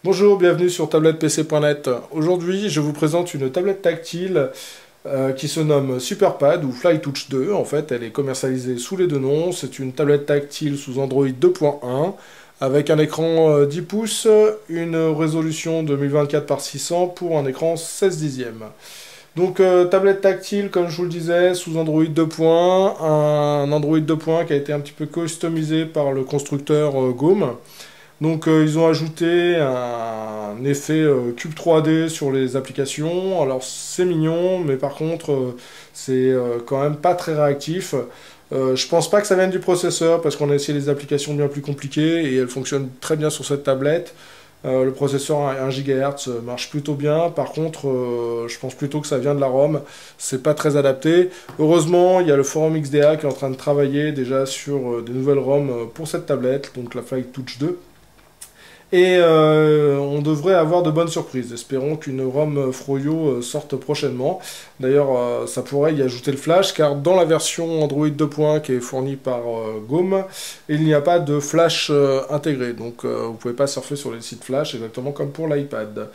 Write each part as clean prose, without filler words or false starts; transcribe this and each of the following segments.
Bonjour, bienvenue sur tablettepc.net. Aujourd'hui, je vous présente une tablette tactile qui se nomme SuperPad ou FlyTouch 2. En fait, elle est commercialisée sous les deux noms. C'est une tablette tactile sous Android 2.1 avec un écran 10 pouces, une résolution de 1024 par 600 pour un écran 16 dixièmes. Donc, tablette tactile, comme je vous le disais, sous Android 2.1, un Android 2.1 qui a été un petit peu customisé par le constructeur GOM. Donc ils ont ajouté un effet cube 3D sur les applications. Alors c'est mignon, mais par contre c'est quand même pas très réactif. Je pense pas que ça vienne du processeur parce qu'on a essayé des applications bien plus compliquées et elles fonctionnent très bien sur cette tablette. Le processeur à 1 GHz marche plutôt bien. Par contre, je pense plutôt que ça vient de la ROM. C'est pas très adapté. Heureusement, il y a le forum XDA qui est en train de travailler déjà sur des nouvelles ROM pour cette tablette, donc la FlyTouch 2. Et on devrait avoir de bonnes surprises. Espérons qu'une ROM Froyo sorte prochainement. D'ailleurs, ça pourrait y ajouter le flash, car dans la version Android 2.1 qui est fournie par GOM, il n'y a pas de flash intégré. Donc vous ne pouvez pas surfer sur les sites flash, exactement comme pour l'iPad.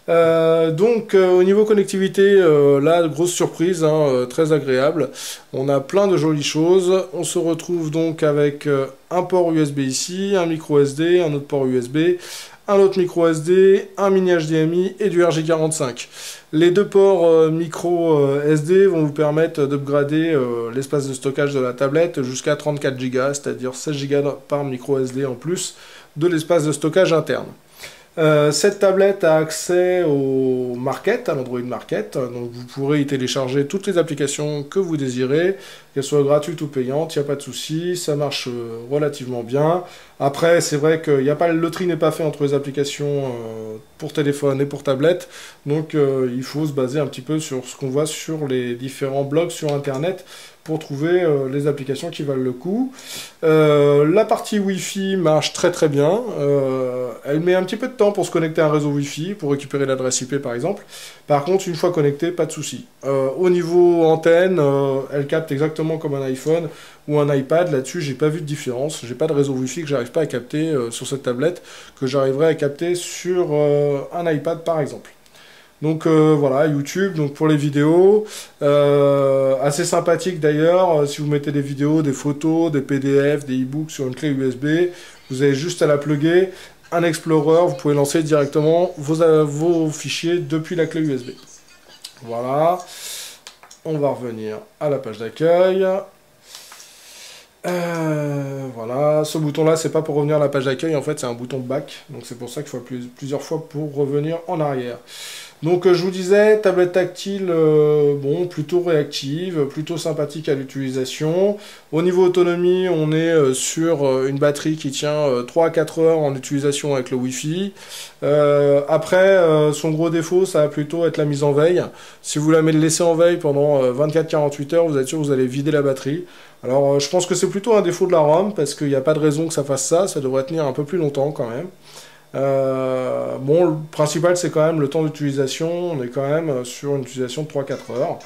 Au niveau connectivité, là, grosse surprise, hein, très agréable. On a plein de jolies choses. On se retrouve donc avec un port USB ici, un micro SD, un autre port USB, un autre micro SD, un mini HDMI et du RJ45. Les deux ports micro SD vont vous permettre d'upgrader l'espace de stockage de la tablette jusqu'à 34 Go, c'est-à-dire 16 Go par micro SD en plus de l'espace de stockage interne. Cette tablette a accès au Market, à l'Android Market, donc vous pourrez y télécharger toutes les applications que vous désirez, qu'elles soient gratuites ou payantes, il n'y a pas de souci, ça marche relativement bien. Après, c'est vrai que le tri n'est pas fait entre les applications pour téléphone et pour tablette, donc il faut se baser un petit peu sur ce qu'on voit sur les différents blogs sur Internet pour trouver les applications qui valent le coup. La partie Wi-Fi marche très très bien. Elle met un petit peu de temps pour se connecter à un réseau Wi-Fi, pour récupérer l'adresse IP par exemple. Par contre, une fois connectée, pas de souci. Au niveau antenne, elle capte exactement comme un iPhone ou un iPad. Là-dessus, j'ai pas vu de différence. J'ai pas de réseau Wi-Fi que j'arrive pas à capter sur cette tablette, que j'arriverai à capter sur un iPad par exemple. Donc voilà, YouTube, donc pour les vidéos, assez sympathique d'ailleurs, si vous mettez des vidéos, des photos, des PDF, des e-books sur une clé USB, vous avez juste à la plugger, un Explorer, vous pouvez lancer directement vos fichiers depuis la clé USB. Voilà, on va revenir à la page d'accueil. Voilà, ce bouton-là, c'est pas pour revenir à la page d'accueil, en fait, c'est un bouton back, donc c'est pour ça qu'il faut appuyer plusieurs fois pour revenir en arrière. Donc je vous disais, tablette tactile, bon, plutôt réactive, plutôt sympathique à l'utilisation. Au niveau autonomie, on est sur une batterie qui tient 3 à 4 heures en utilisation avec le Wi-Fi. Après, son gros défaut, ça va plutôt être la mise en veille. Si vous la laissez en veille pendant 24-48 heures, vous êtes sûr que vous allez vider la batterie. Alors je pense que c'est plutôt un défaut de la ROM, parce qu'il n'y a pas de raison que ça fasse ça, ça devrait tenir un peu plus longtemps quand même. Bon, le principal c'est quand même le temps d'utilisation, on est quand même sur une utilisation de 3-4 heures.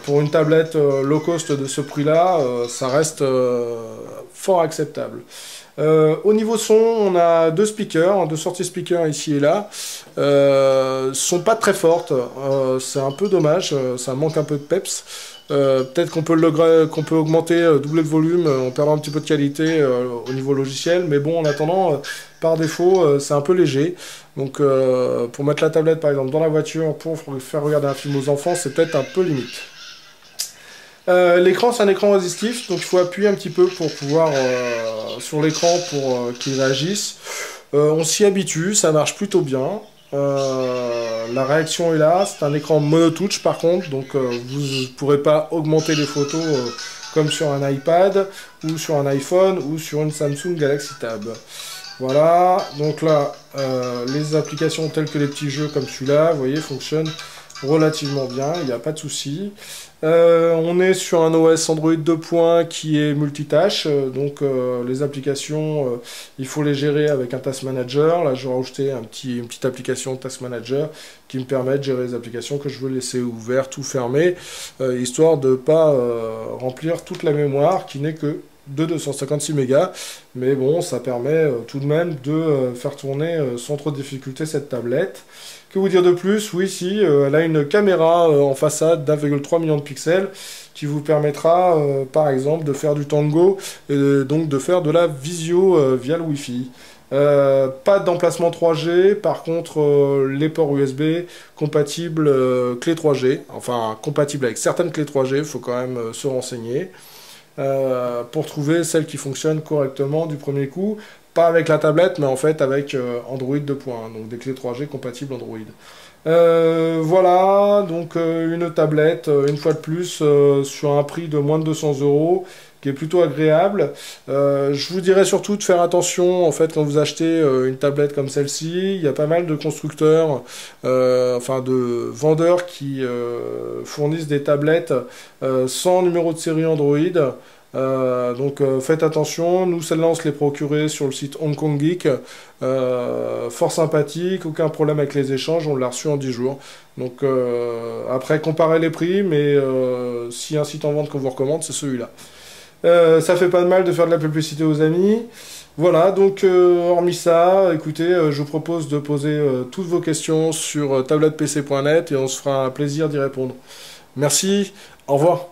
Pour une tablette low cost de ce prix-là, ça reste fort acceptable. Au niveau son, on a deux speakers, deux sorties speakers ici et là. Sont pas très fortes, c'est un peu dommage, ça manque un peu de peps. Peut-être qu'on peut augmenter, doubler le volume en perdant un petit peu de qualité au niveau logiciel, mais bon, en attendant, par défaut, c'est un peu léger. Donc, pour mettre la tablette, par exemple, dans la voiture, pour faire regarder un film aux enfants, c'est peut-être un peu limite. L'écran, c'est un écran résistif, donc il faut appuyer un petit peu pour pouvoir sur l'écran pour qu'il réagisse. On s'y habitue, ça marche plutôt bien. La réaction est là, c'est un écran monotouch par contre, donc vous ne pourrez pas augmenter les photos comme sur un iPad ou sur un iPhone ou sur une Samsung Galaxy Tab. Voilà, donc là, les applications telles que les petits jeux comme celui-là, vous voyez, fonctionnent relativement bien, il n'y a pas de souci. On est sur un OS Android 2.1 qui est multitâche, donc les applications, il faut les gérer avec un Task Manager. Là, j'ai rajouté une petite application Task Manager qui me permet de gérer les applications que je veux laisser ouvertes ou fermées, histoire de ne pas remplir toute la mémoire qui n'est que de 256 mégas, mais bon, ça permet tout de même de faire tourner sans trop de difficulté cette tablette. Que vous dire de plus? Oui, si, elle a une caméra en façade d'1,3 million de pixels qui vous permettra, par exemple, de faire du Tango et donc de faire de la visio via le Wi-Fi. Pas d'emplacement 3G, par contre les ports USB compatibles clé 3G, enfin compatibles avec certaines clés 3G, il faut quand même se renseigner pour trouver celle qui fonctionne correctement du premier coup. Pas avec la tablette, mais en fait avec Android 2.1, donc des clés 3G compatibles Android. Voilà, donc une tablette, une fois de plus, sur un prix de moins de 200 €, qui est plutôt agréable. Je vous dirais surtout de faire attention, en fait, quand vous achetez une tablette comme celle-ci, il y a pas mal de constructeurs, enfin de vendeurs qui fournissent des tablettes sans numéro de série Android. Donc faites attention, nous celle-là on se l'est procurée sur le site Hong Kong Geek, fort sympathique, aucun problème avec les échanges, on l'a reçu en 10 jours. Donc après comparez les prix, mais si un site en vente qu'on vous recommande, c'est celui-là. Ça fait pas de mal de faire de la publicité aux amis. Voilà, donc hormis ça, écoutez, je vous propose de poser toutes vos questions sur tablettepc.net et on se fera un plaisir d'y répondre. Merci, au revoir.